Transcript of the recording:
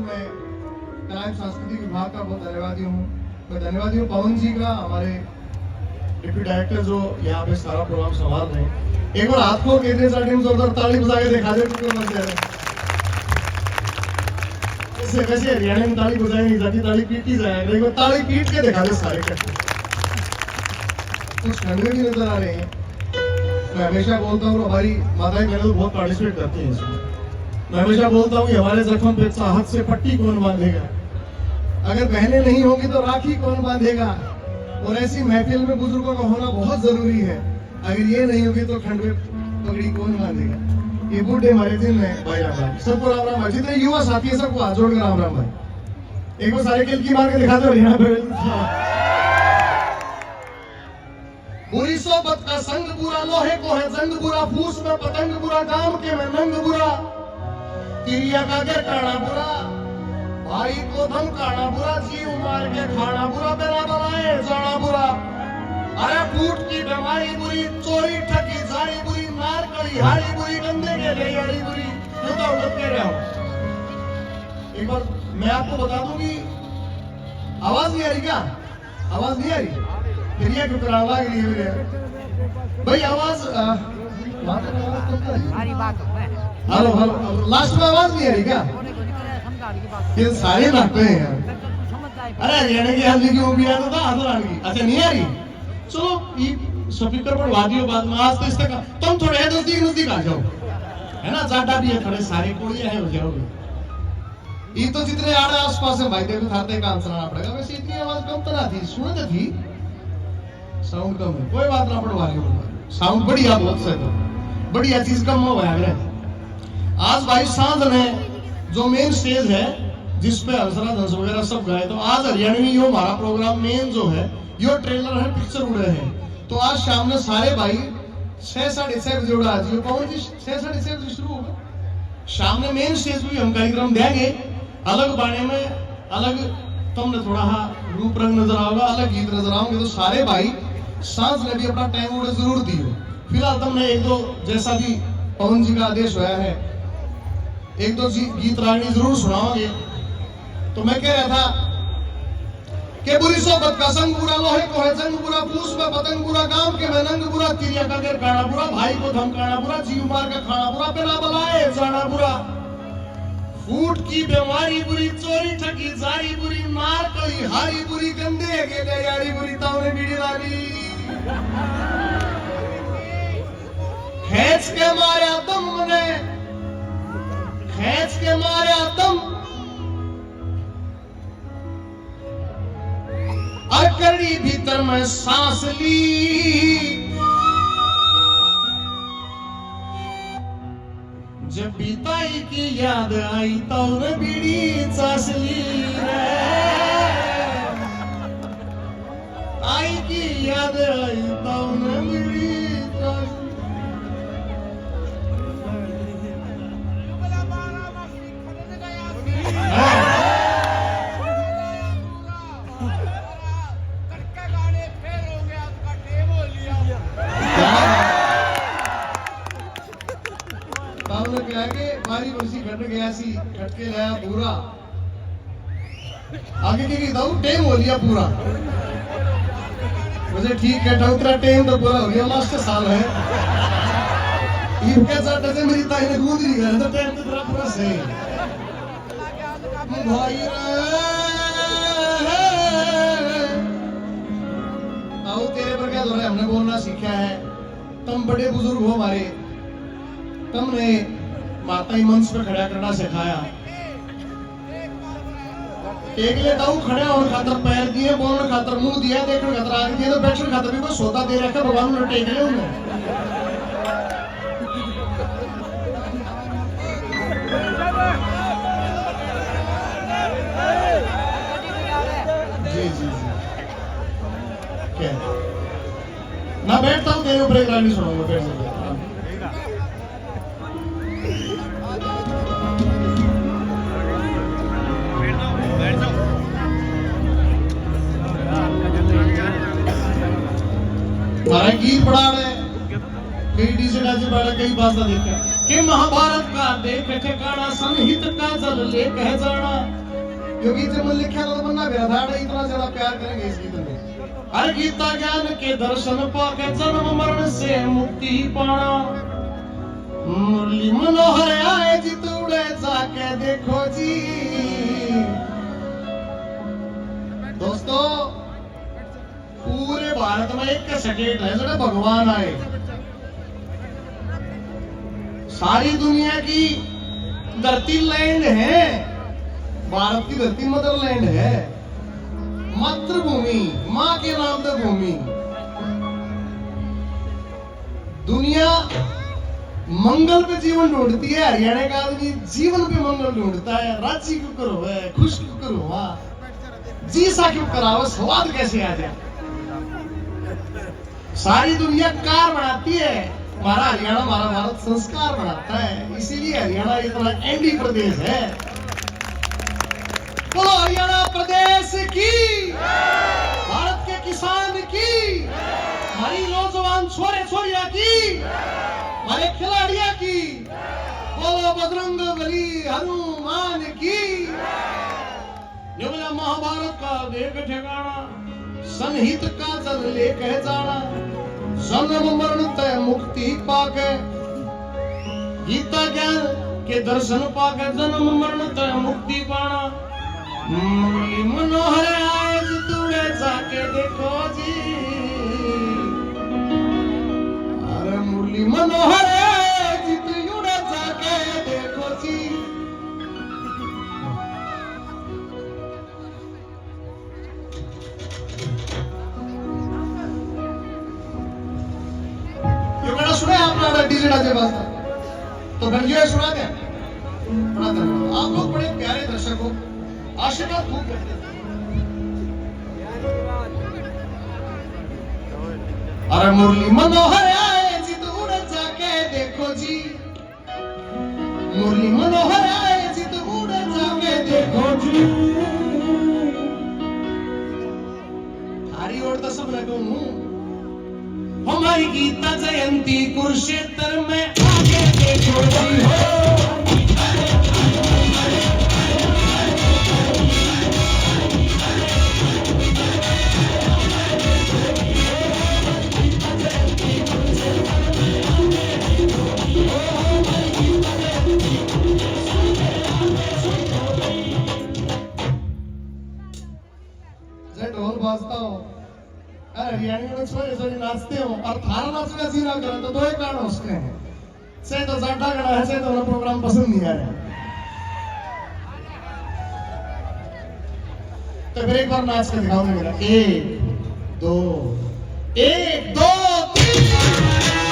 मैं क्राइम सांस्कृतिक विभाग का बहुत धन्यवादी हूँ। मैं धन्यवादी हूँ पवन जी का, हमारे डिप्टी डायरेक्टर जो यहाँ पे सारा प्रोग्राम संभाल रहे हैं। एक बार हाथ को केंद्रीय टीम जोरदार ताली बजा के दिखा दे वैसे हरियाणा में ताली बजाई नहीं जाती, ताली पीटी जाएगा, एक बार ताली पीट के दिखा दे सारे करते। कुछ खंडे भी नजर आ रहे हैं। मैं हमेशा बोलता हूँ हमारी माताएं बहनें तो बहुत पार्टिसिपेट करती हैं इसमें। मैं हमेशा बोलता हूँ हमारे जख्म पे चाहत से पट्टी कौन बांधेगा, अगर बहनें नहीं होंगी तो राखी कौन बांधेगा। और ऐसी महफिल में बुजुर्गों का होना बहुत जरूरी है। अगर ये नहीं होगी तो खंड में पगड़ी कौन बांधेगा। ये बूढ़े हमारे दिन है भाई राम भाई, सबको राम राम भाई, जितने युवा साथी है सबको हाथ जोड़ के राम राम भाई। एक बार सारे किलकी मार के दिखा दो यहाँ पे। बुरी सोबत का संग बुरा, लोहे को है जंग बुरा, फूस में पतंग बुरा, काम के में नंग बुरा, तिरिया का के काना बुरा, भाई को धमकाना बुरा, जीव मार के खाना बुरा, बिना बनाए जाना बुरा। अरे फूट की बीमारी बुरी, चोरी ठगी जारी बुरी, मार कड़ी हारी बुरी, गंदे के ले यारी बुरी। यूं तो उड़ते रहो। एक बार मैं आपको बता दूं कि आवाज नहीं आ रही क्या? आवाज नहीं आ रही? फिर ये क्यों कराना के लिए मेरे भाई आवाज हेलो हेलो लास्ट में आवाज नहीं आ रही क्या? ये सारे नाटक हैं यार। अरे हरियाणा की हल्दी की मूवी आता था आदर की, अच्छा नहीं आ रही? चलो ये स्पीकर पर वादियों बाद में आज तो इसका तुम थोड़े नजदीक नजदीक आ जाओ, है ना? ज्यादा भी है थोड़े सारे कोड़िया है हो जाओगे। ये तो जितने आ रहे आसपास है भाई देखो थाते काम चलाना पड़ेगा। वैसे इतनी आवाज कम तो ना थी, सुनते थी साउंड कम है, कोई बात ना पड़वा रही साउंड बढ़िया बहुत से तो बढ़िया चीज कम हो गया। आज भाई सांझ में जो मेन स्टेज है जिसपे हंसराज हंस वगैरह सब गए, तो आज हरियाणवी यो हमारा प्रोग्राम मेन जो है यो ट्रेलर है, पिक्चर उड़े हैं। तो आज शाम में सारे भाई 6 साढ़े 6 बजे उड़ा जी पवन जी 6 साढ़े 6 बजे शुरू होगा। शाम में मेन स्टेज पे भी हम कार्यक्रम देंगे, अलग बाने में अलग तुमने थोड़ा रूप रंग नजर आओगा, अलग गीत नजर आओगे। तो सारे भाई सांझ में भी अपना टाइम उड़े जरूर दियो। फिलहाल तुमने एक दो जैसा भी पवन जी का आदेश हुआ है एक दो गीत रागनी जरूर सुनाओगे। तो मैं कह रहा था कि बुरी सोबत का संग बुरा, लोहे को है जंग बुरा, फूस में पतंग बुरा, काम के में नंग बुरा, तिरिया का के काना बुरा, भाई को धमकाना बुरा, जीव मार का खाना बुरा, बिना बनाए जाना बुरा। फूट की बीमारी बुरी, चोरी ठगी जारी बुरी, मार कड़ी हारी बुरी, गंदे के ले यारी बुरी, तावने बीड़ी लाली खेच के मारे दम ने, खेच के मारे दम अकड़ी भीतर में सांस ली, जब बीताई की याद आई तो न बीड़ी चास ली रे, आई की याद आई तो न बीड़ी चास ली। बारी बरसी कट गया सी कट के लाया पूरा, आगे की दाऊ टेम हो लिया पूरा। मुझे ठीक है उतना टेम तो पूरा हो गया, लास्ट साल है ईद के साथ से मेरी ताई ने कूद नहीं गया तो टेम तो पूरा पूरा सही भाई आओ तेरे पर क्या जोर है, हमने बोलना सीखा है, तुम बड़े बुजुर्ग हो हमारे, तुमने माता ही मंच पे खड़ा करना सिखाया। एक ले दाऊ खड़े और खातर पैर दिए, बोलने खातर मुंह दिया, देखने खातर आगे दिए, तो बैठने खातर भी कोई सोता दे रखा भगवान ने टेक ले उन्हें। जी जी जी क्या ना बैठता हूँ तेरे ऊपर एक रानी सुनाऊंगा बैठ सकते। हमारा गीत पढ़ा रहे कई डीजे डाजे पढ़ा कई बात देखा कि महाभारत का देख ठिकाना, संहित का जल ले कह जाना, क्योंकि जब मैं लिखा था बनना मेरा था इतना ज्यादा प्यार करेंगे इस गीत में। हर गीता ज्ञान के दर्शन पाके जन्म मरण से मुक्ति पाना, मुरली मनोहर आए जी तूड़े जाके देखो जी। दोस्तों पूरे भारत में एक स्टेट है जो भगवान आए, सारी दुनिया की धरती लैंड है, भारत की धरती मदरलैंड है, मातृभूमि, मां के नाम से भूमि। दुनिया मंगल पे जीवन ढूंढती है, हरियाणा का आदमी जीवन पे मंगल ढूंढता है। राजी क्यों करो है, खुश क्यों करो, जी सा क्यों कराओ, स्वाद कैसे आ जाए। सारी दुनिया कार बनाती है, हमारा हरियाणा हमारा भारत संस्कार बनाता है, इसीलिए हरियाणा इतना एंडी प्रदेश है। बोलो हरियाणा प्रदेश की, भारत के किसान की, हमारी नौजवान छोरे छोरिया की, हमारे खिलाड़ियों की। बोलो बजरंग बली हनुमान की। ये बोला महाभारत का देख ठिकाना, संहित का जल लेके जाना, जन्म मरण तय मुक्ति पाके, गीता ज्ञान के दर्शन पाके जन्म मरण तय मुक्ति पाना। मुरली मनोहर आए जी तूड़े जाके देखो जी, अरे मुरली मनोहर आए जी तूड़े जाके देखो जी। ये गाना सुना है आपने डीजे डाजे पास, तो बन गया सुना दे। बड़ा धन्यवाद, आप लोग बड़े प्यारे दर्शक हो, आशीर्वाद खूब करते हैं। अरे मुरली मनोहर आए जी तो उड़ जाके देखो जी, मुरली मनोहर आए जी तो उड़ जाके देखो जी। थारी ओर तो सब लगो हूँ, हमारी गीता जयंती कुरुक्षेत्र में आगे देखो जी हो। ढोल बाजता हो, हरियाणी में छोरे छोरे नाचते हो और थारा नाच का सीना करें तो दो ही कारण उसके हैं, से तो जाटा गड़ा है, से तो उन्हें प्रोग्राम पसंद नहीं आ रहा। तो फिर एक बार नाच के दिखाऊंगा मेरा, 1 2 1 2 3।